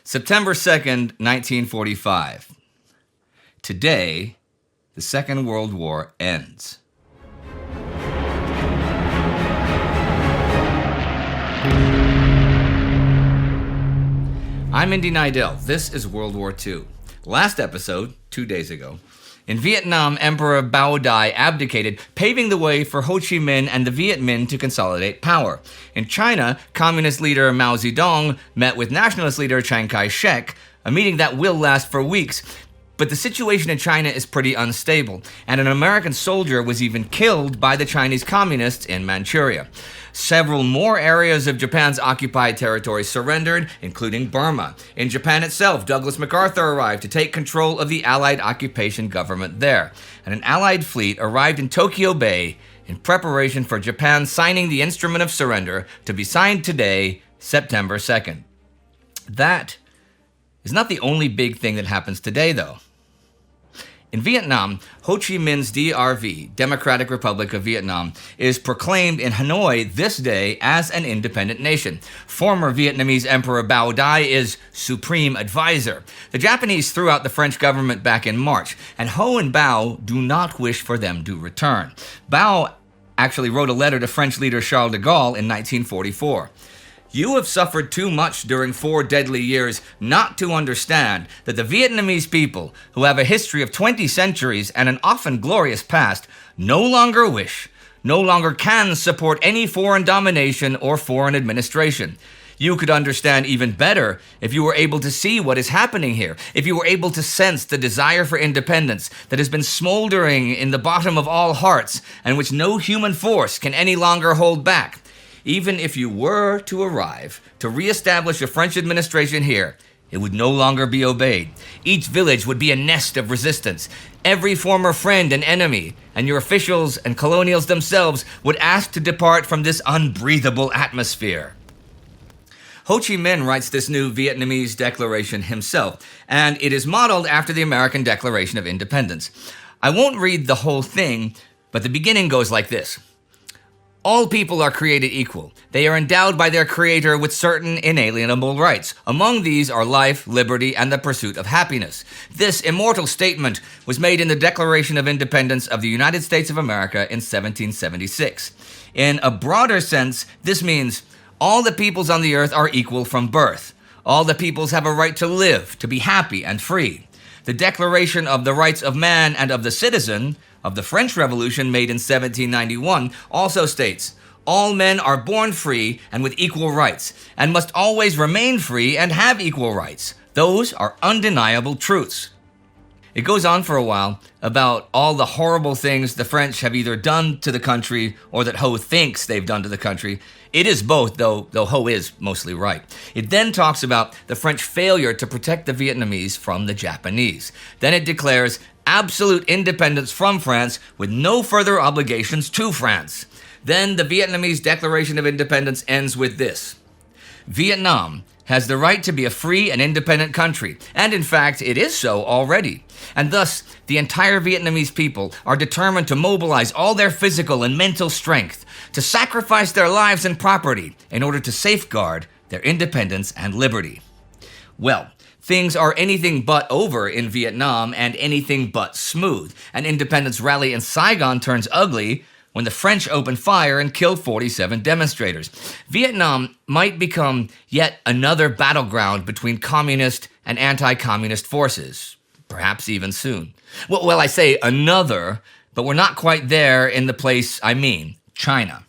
September 2nd, 1945. Today, the Second World War ends. I'm Indy Neidell. This is World War II. Last episode, 2 days ago, in Vietnam, Emperor Bao Dai abdicated, paving the way for Ho Chi Minh and the Viet Minh to consolidate power. In China, communist leader Mao Zedong met with nationalist leader Chiang Kai-Shek, a meeting that will last for weeks. But the situation in China is pretty unstable, and an American soldier was even killed by the Chinese communists in Manchuria. Several more areas of Japan's occupied territory surrendered, including Burma. In Japan itself, Douglas MacArthur arrived to take control of the Allied occupation government there, and an Allied fleet arrived in Tokyo Bay in preparation for Japan signing the instrument of surrender to be signed today, September 2nd. That is not the only big thing that happens today, though. In Vietnam, Ho Chi Minh's DRV, Democratic Republic of Vietnam, is proclaimed in Hanoi this day as an independent nation. Former Vietnamese Emperor Bao Dai is supreme advisor. The Japanese threw out the French government back in March, and Ho and Bao do not wish for them to return. Bao actually wrote a letter to French leader Charles de Gaulle in 1944. You have suffered too much during 4 deadly years not to understand that the Vietnamese people, who have a history of 20 centuries and an often glorious past, no longer can support any foreign domination or foreign administration. You could understand even better if you were able to see what is happening here, if you were able to sense the desire for independence that has been smoldering in the bottom of all hearts and which no human force can any longer hold back. Even if you were to arrive to reestablish a French administration here, it would no longer be obeyed. Each village would be a nest of resistance. Every former friend and enemy, and your officials and colonials themselves would ask to depart from this unbreathable atmosphere. Ho Chi Minh writes this new Vietnamese declaration himself, and it is modeled after the American Declaration of Independence. I won't read the whole thing, but the beginning goes like this. All people are created equal. They are endowed by their Creator with certain inalienable rights. Among these are life, liberty, and the pursuit of happiness. This immortal statement was made in the Declaration of Independence of the United States of America in 1776. In a broader sense, this means all the peoples on the earth are equal from birth. All the peoples have a right to live, to be happy and free. The Declaration of the Rights of Man and of the Citizen of the French Revolution, made in 1791, also states, all men are born free and with equal rights, and must always remain free and have equal rights. Those are undeniable truths. It goes on for a while about all the horrible things the French have either done to the country or that Ho thinks they've done to the country. It is both, though Ho is mostly right. It then talks about the French failure to protect the Vietnamese from the Japanese. Then it declares absolute independence from France with no further obligations to France. Then the Vietnamese Declaration of Independence ends with this. Vietnam has the right to be a free and independent country, and in fact, it is so already. And thus, the entire Vietnamese people are determined to mobilize all their physical and mental strength, to sacrifice their lives and property in order to safeguard their independence and liberty. Well, things are anything but over in Vietnam and anything but smooth. An independence rally in Saigon turns ugly when the French open fire and kill 47 demonstrators. Vietnam might become yet another battleground between communist and anti-communist forces, perhaps even soon. Well, I say another, but we're not quite there in the place I mean, China.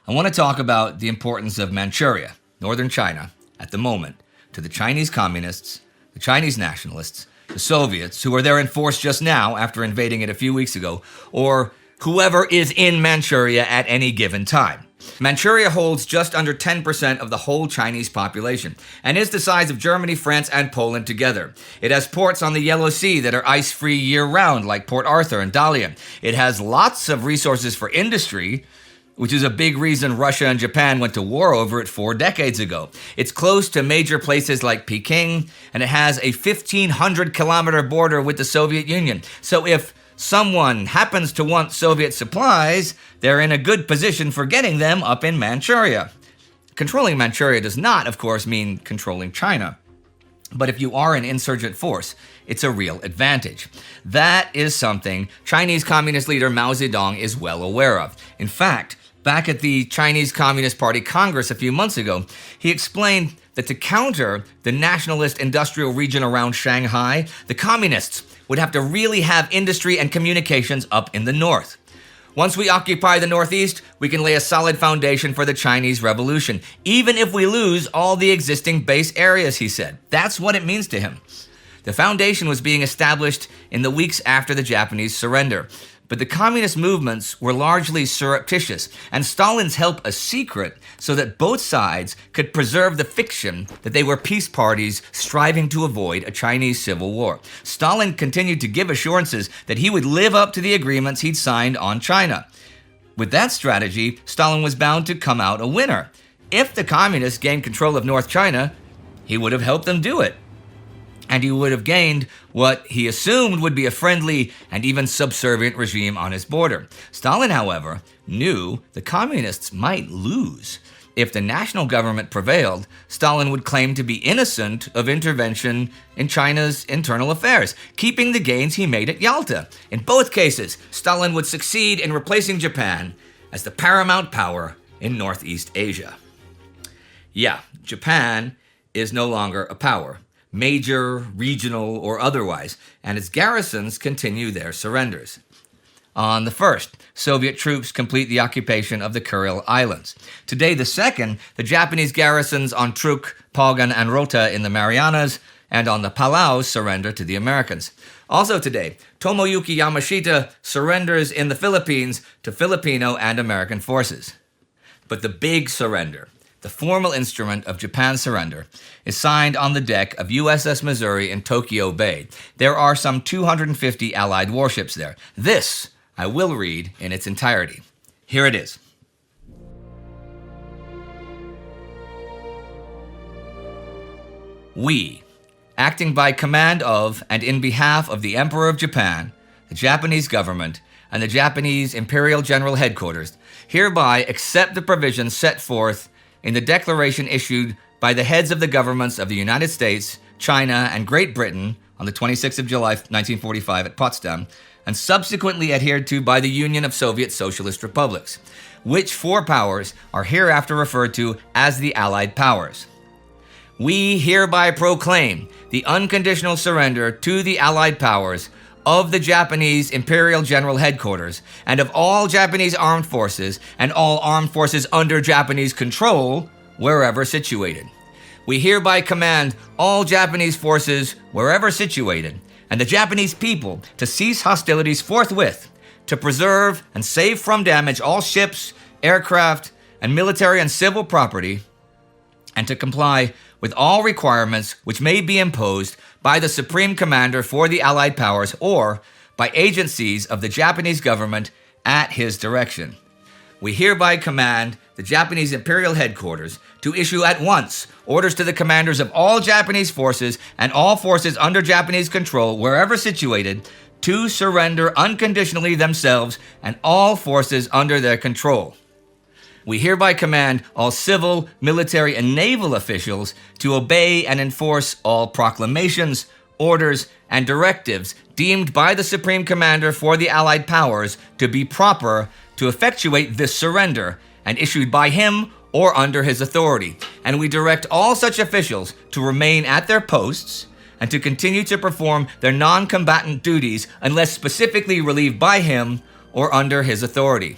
I want to talk about the importance of Manchuria, northern China, at the moment, to the Chinese communists, the Chinese nationalists, the Soviets, who are there in force just now after invading it a few weeks ago, or whoever is in Manchuria at any given time. Manchuria holds just under 10% of the whole Chinese population and is the size of Germany, France, and Poland together. It has ports on the Yellow Sea that are ice-free year-round, like Port Arthur and Dalian. It has lots of resources for industry, which is a big reason Russia and Japan went to war over it 4 decades ago. It's close to major places like Peking, and it has a 1,500-kilometer border with the Soviet Union. So if someone happens to want Soviet supplies, they're in a good position for getting them up in Manchuria. Controlling Manchuria does not, of course, mean controlling China. But if you are an insurgent force, it's a real advantage. That is something Chinese Communist leader Mao Zedong is well aware of. In fact, back at the Chinese Communist Party Congress a few months ago, he explained that to counter the nationalist industrial region around Shanghai, the communists would have to really have industry and communications up in the north. Once we occupy the northeast, we can lay a solid foundation for the Chinese Revolution, even if we lose all the existing base areas, he said. That's what it means to him. The foundation was being established in the weeks after the Japanese surrender. But the communist movements were largely surreptitious, and Stalin's help a secret so that both sides could preserve the fiction that they were peace parties striving to avoid a Chinese civil war. Stalin continued to give assurances that he would live up to the agreements he'd signed on China. With that strategy, Stalin was bound to come out a winner. If the communists gained control of North China, he would have helped them do it. And he would have gained what he assumed would be a friendly and even subservient regime on his border. Stalin, however, knew the communists might lose. If the national government prevailed, Stalin would claim to be innocent of intervention in China's internal affairs, keeping the gains he made at Yalta. In both cases, Stalin would succeed in replacing Japan as the paramount power in Northeast Asia. Yeah, Japan is no longer a power, major, regional, or otherwise, and its garrisons continue their surrenders. On the 1st, Soviet troops complete the occupation of the Kuril Islands. Today, the 2nd, the Japanese garrisons on Truk, Pagan, and Rota in the Marianas and on the Palau surrender to the Americans. Also today, Tomoyuki Yamashita surrenders in the Philippines to Filipino and American forces. But the big surrender, the formal instrument of Japan's surrender, is signed on the deck of USS Missouri in Tokyo Bay. There are some 250 Allied warships there. This I will read in its entirety. Here it is. We, acting by command of and in behalf of the Emperor of Japan, the Japanese government, and the Japanese Imperial General Headquarters, hereby accept the provisions set forth in the declaration issued by the heads of the governments of the United States, China, and Great Britain on the 26th of July, 1945 at Potsdam, and subsequently adhered to by the Union of Soviet Socialist Republics, which four powers are hereafter referred to as the Allied Powers. We hereby proclaim the unconditional surrender to the Allied Powers of the Japanese Imperial General Headquarters and of all Japanese armed forces and all armed forces under Japanese control wherever situated. We hereby command all Japanese forces wherever situated and the Japanese people to cease hostilities forthwith, to preserve and save from damage all ships, aircraft, and military and civil property, and to comply with all requirements which may be imposed by the Supreme Commander for the Allied Powers or by agencies of the Japanese government at his direction. We hereby command the Japanese Imperial Headquarters to issue at once orders to the commanders of all Japanese forces and all forces under Japanese control wherever situated to surrender unconditionally themselves and all forces under their control. We hereby command all civil, military, and naval officials to obey and enforce all proclamations, orders, and directives deemed by the Supreme Commander for the Allied Powers to be proper to effectuate this surrender and issued by him or under his authority. And we direct all such officials to remain at their posts and to continue to perform their non-combatant duties unless specifically relieved by him or under his authority.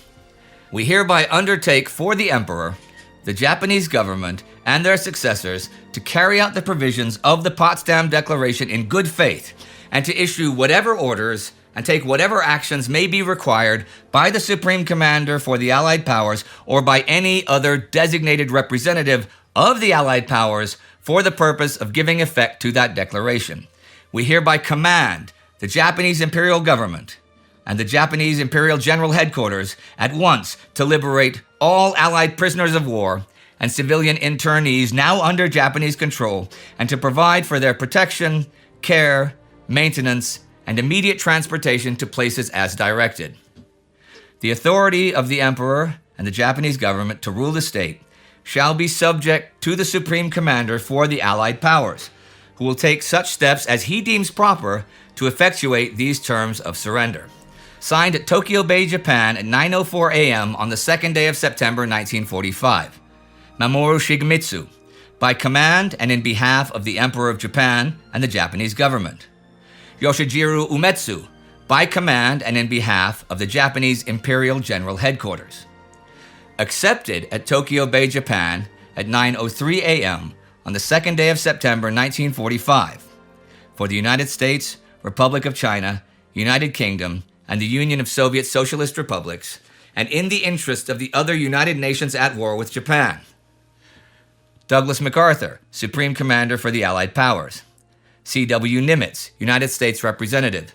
We hereby undertake for the Emperor, the Japanese government, and their successors to carry out the provisions of the Potsdam Declaration in good faith and to issue whatever orders and take whatever actions may be required by the Supreme Commander for the Allied Powers or by any other designated representative of the Allied Powers for the purpose of giving effect to that declaration. We hereby command the Japanese Imperial Government and the Japanese Imperial General Headquarters at once to liberate all Allied prisoners of war and civilian internees now under Japanese control and to provide for their protection, care, maintenance, and immediate transportation to places as directed. The authority of the Emperor and the Japanese government to rule the state shall be subject to the Supreme Commander for the Allied Powers, who will take such steps as he deems proper to effectuate these terms of surrender. Signed at Tokyo Bay, Japan at 9:04 a.m. on the 2nd day of September 1945. Mamoru Shigemitsu, by command and in behalf of the Emperor of Japan and the Japanese government. Yoshijiro Umetsu, by command and in behalf of the Japanese Imperial General Headquarters. Accepted at Tokyo Bay, Japan at 9:03 a.m. on the 2nd day of September 1945 for the United States, Republic of China, United Kingdom, and the Union of Soviet Socialist Republics, and in the interest of the other United Nations at war with Japan. Douglas MacArthur, Supreme Commander for the Allied Powers. C.W. Nimitz, United States Representative.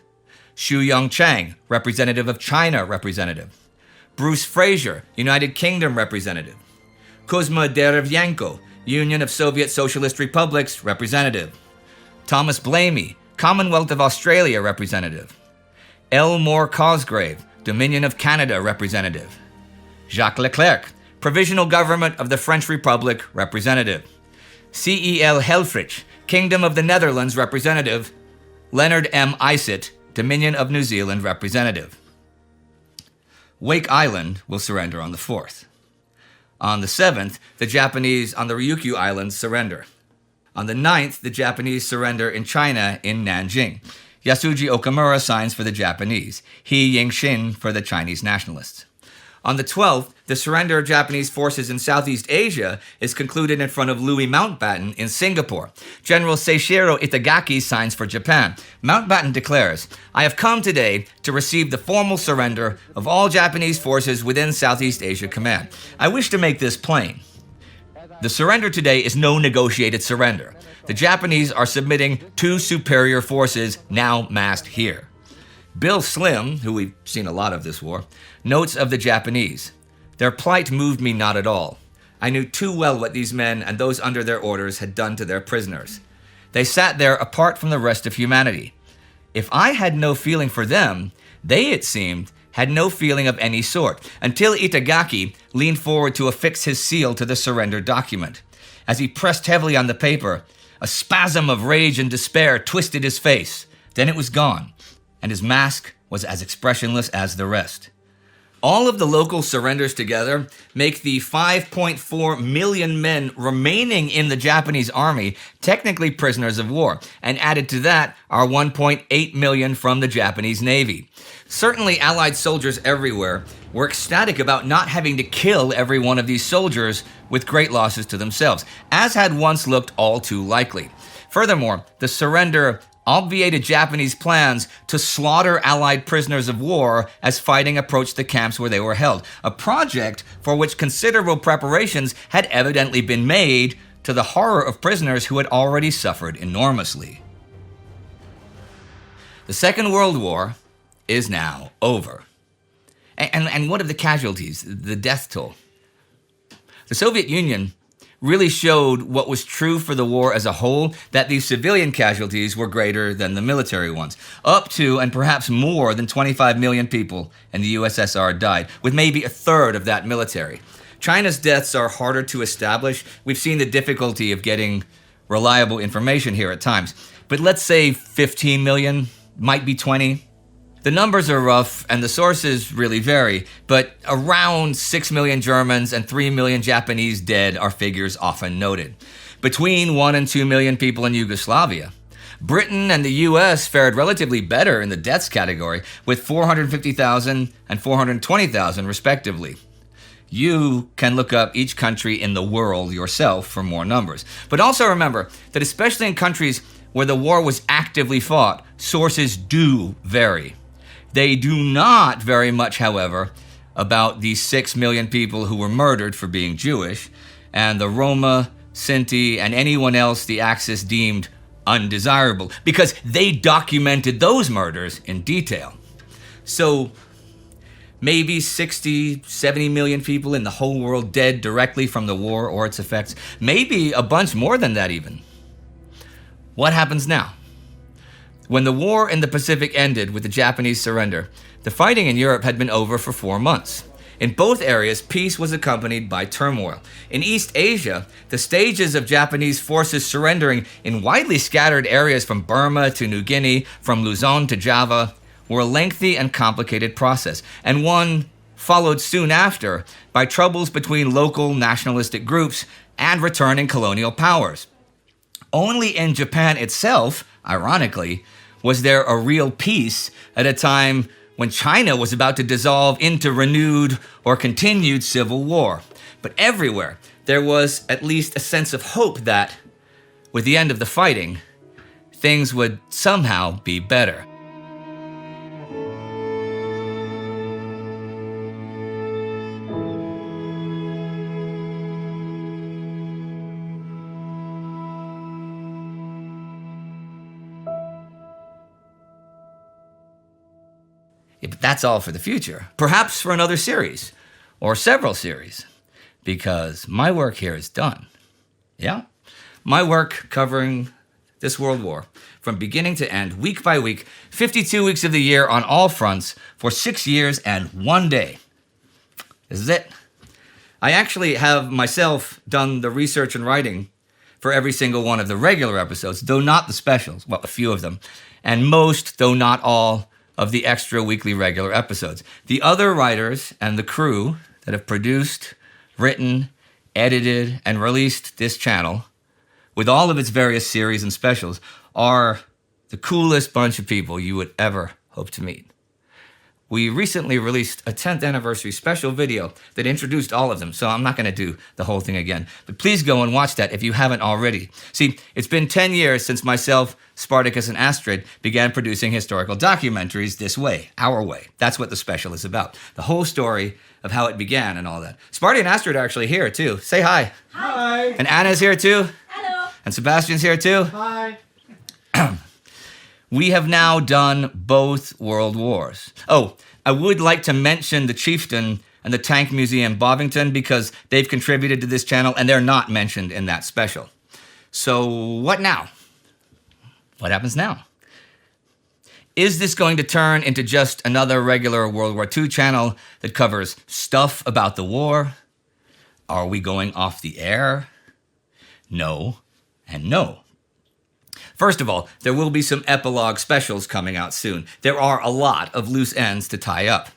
Xu Yongchang, Representative of China Representative. Bruce Fraser, United Kingdom Representative. Kuzma Derevyanko, Union of Soviet Socialist Republics Representative. Thomas Blamey, Commonwealth of Australia Representative. Elmore Cosgrave, Dominion of Canada Representative. Jacques Leclerc, Provisional Government of the French Republic Representative. C.E.L. Helfrich, Kingdom of the Netherlands Representative. Leonard M. Isett, Dominion of New Zealand Representative. Wake Island will surrender on the 4th. On the 7th, the Japanese on the Ryukyu Islands surrender. On the 9th, the Japanese surrender in China in Nanjing. Yasuji Okamura signs for the Japanese, He Yingxin for the Chinese nationalists. On the 12th, the surrender of Japanese forces in Southeast Asia is concluded in front of Louis Mountbatten in Singapore. General Seishiro Itagaki signs for Japan. Mountbatten declares, "I have come today to receive the formal surrender of all Japanese forces within Southeast Asia Command. I wish to make this plain. The surrender today is no negotiated surrender. The Japanese are submitting to superior forces now massed here." Bill Slim, who we've seen a lot of this war, notes of the Japanese, "Their plight moved me not at all. I knew too well what these men and those under their orders had done to their prisoners. They sat there apart from the rest of humanity. If I had no feeling for them, they, it seemed, had no feeling of any sort, until Itagaki leaned forward to affix his seal to the surrender document. As he pressed heavily on the paper, a spasm of rage and despair twisted his face. Then it was gone, and his mask was as expressionless as the rest. All of the local surrenders together make the 5.4 million men remaining in the Japanese army technically prisoners of war, and added to that are 1.8 million from the Japanese Navy. Certainly, Allied soldiers everywhere were ecstatic about not having to kill every one of these soldiers with great losses to themselves, as had once looked all too likely. Furthermore, the surrender obviated Japanese plans to slaughter Allied prisoners of war as fighting approached the camps where they were held, a project for which considerable preparations had evidently been made, to the horror of prisoners who had already suffered enormously. The Second World War is now over. And what of the casualties, the death toll? The Soviet Union really showed what was true for the war as a whole, that these civilian casualties were greater than the military ones. Up to, and perhaps more than 25 million people in the USSR died, with maybe a third of that military. China's deaths are harder to establish. We've seen the difficulty of getting reliable information here at times. But let's say 15 million, might be 20. The numbers are rough and the sources really vary, but around 6 million Germans and 3 million Japanese dead are figures often noted. Between 1 and 2 million people in Yugoslavia. Britain and the US fared relatively better in the deaths category, with 450,000 and 420,000 respectively. You can look up each country in the world yourself for more numbers. But also remember that especially in countries where the war was actively fought, sources do vary. They do not very much, however, about the 6 million people who were murdered for being Jewish, and the Roma, Sinti, and anyone else the Axis deemed undesirable, because they documented those murders in detail. So maybe 60, 70 million people in the whole world dead directly from the war or its effects. Maybe a bunch more than that even. What happens now? When the war in the Pacific ended with the Japanese surrender, the fighting in Europe had been over for 4 months. In both areas, peace was accompanied by turmoil. In East Asia, the stages of Japanese forces surrendering in widely scattered areas from Burma to New Guinea, from Luzon to Java, were a lengthy and complicated process, and one followed soon after by troubles between local nationalistic groups and returning colonial powers. Only in Japan itself, ironically, was there a real peace at a time when China was about to dissolve into renewed or continued civil war. But everywhere, there was at least a sense of hope that, with the end of the fighting, things would somehow be better. Yeah, but that's all for the future. Perhaps for another series, or several series, because my work here is done. Yeah? My work covering this World War, from beginning to end, week by week, 52 weeks of the year on all fronts, for 6 years and 1 day. This is it. I actually have myself done the research and writing for every single one of the regular episodes, though not the specials, well, a few of them, and most, though not all, of the extra weekly regular episodes. The other writers and the crew that have produced, written, edited, and released this channel, with all of its various series and specials, are the coolest bunch of people you would ever hope to meet. We recently released a 10th anniversary special video that introduced all of them, so I'm not going to do the whole thing again. But please go and watch that if you haven't already. See, it's been 10 years since myself, Spartacus, and Astrid began producing historical documentaries this way, our way. That's what the special is about. The whole story of how it began and all that. Sparty and Astrid are actually here, too. Say hi. Hi. And Anna's here, too. Hello. And Sebastian's here, too. Hi. We have now done both world wars. Oh, I would like to mention the Chieftain and the Tank Museum Bovington because they've contributed to this channel and they're not mentioned in that special. So what now? What happens now? Is this going to turn into just another regular World War II channel that covers stuff about the war? Are we going off the air? No and no. First of all, there will be some epilogue specials coming out soon. There are a lot of loose ends to tie up.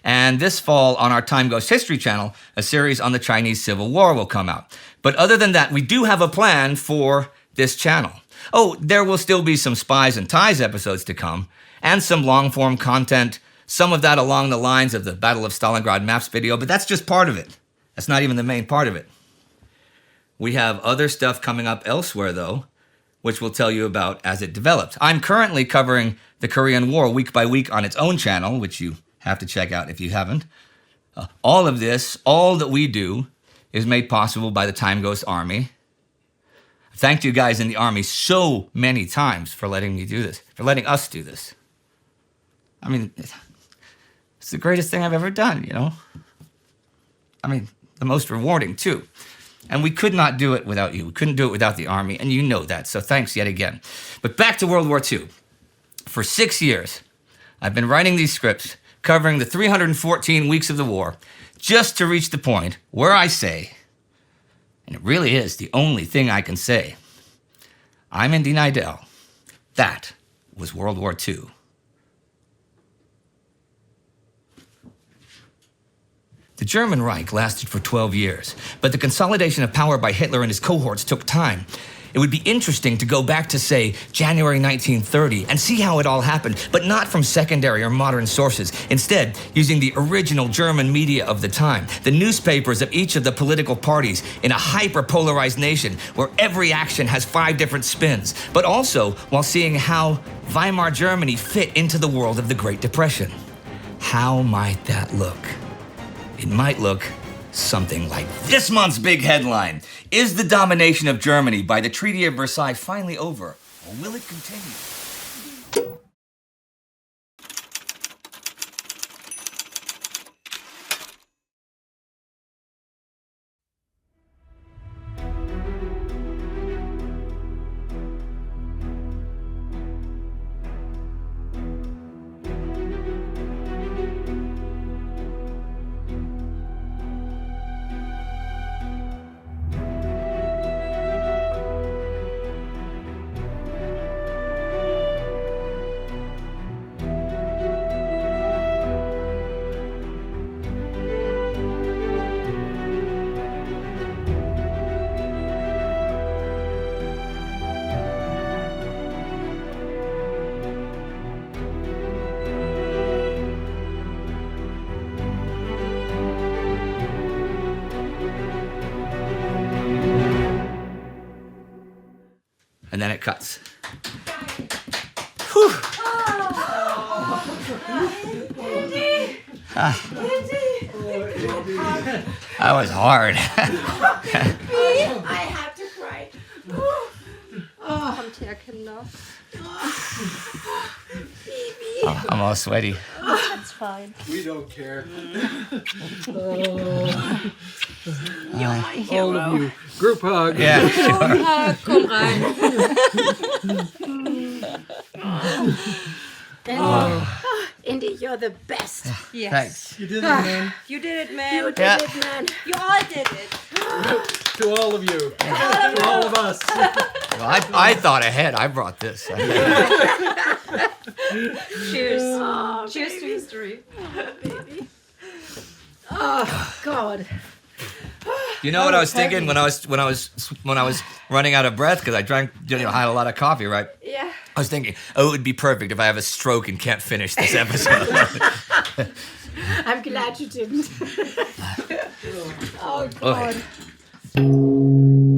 And this fall on our Time Ghost History channel, a series on the Chinese Civil War will come out. But other than that, we do have a plan for this channel. Oh, there will still be some Spies and Ties episodes to come, and some long-form content, some of that along the lines of the Battle of Stalingrad Maps video, but that's just part of it. That's not even the main part of it. We have other stuff coming up elsewhere, though, which we'll tell you about as it develops. I'm currently covering the Korean War week by week on its own channel, which you have to check out if you haven't. All of this, all that we do, is made possible by the Time Ghost Army. I've thanked you guys in the Army so many times for letting me do this, for letting us do this. I mean, it's the greatest thing I've ever done, you know? I mean, the most rewarding, too. And we could not do it without you. We couldn't do it without the Army, and you know that, so thanks yet again. But back to World War II. For 6 years, I've been writing these scripts covering the 314 weeks of the war just to reach the point where I say, and it really is the only thing I can say, I'm Indy Neidell. That was World War II. The German Reich lasted for 12 years, but the consolidation of power by Hitler and his cohorts took time. It would be interesting to go back to, say, January 1930 and see how it all happened, but not from secondary or modern sources. Instead, using the original German media of the time, the newspapers of each of the political parties in a hyper-polarized nation where every action has 5 different spins, but also while seeing how Weimar Germany fit into the world of the Great Depression. How might that look? It might look something like this month's big headline. Is the domination of Germany by the Treaty of Versailles finally over, or will it continue? And then it cuts. That was hard. I had to cry. Kommt her, Kinder. I'm all sweaty. That's fine. We don't care. All All of you. Group hug. Yeah. Komm rein. Indy, you're the best. Yes. Thanks. You did it, man. You did it, man. You did Yeah. it, man. You all did it. To all of you. To all of us. Well, I thought ahead. I brought this. Cheers. Oh, Cheers to history. baby. Oh, God. You know what I was thinking when I was running out of breath because I drank, had a lot of coffee, right? Yeah. I was thinking, oh, it would be perfect if I have a stroke and can't finish this episode. I'm glad you didn't. Oh, God. Okay.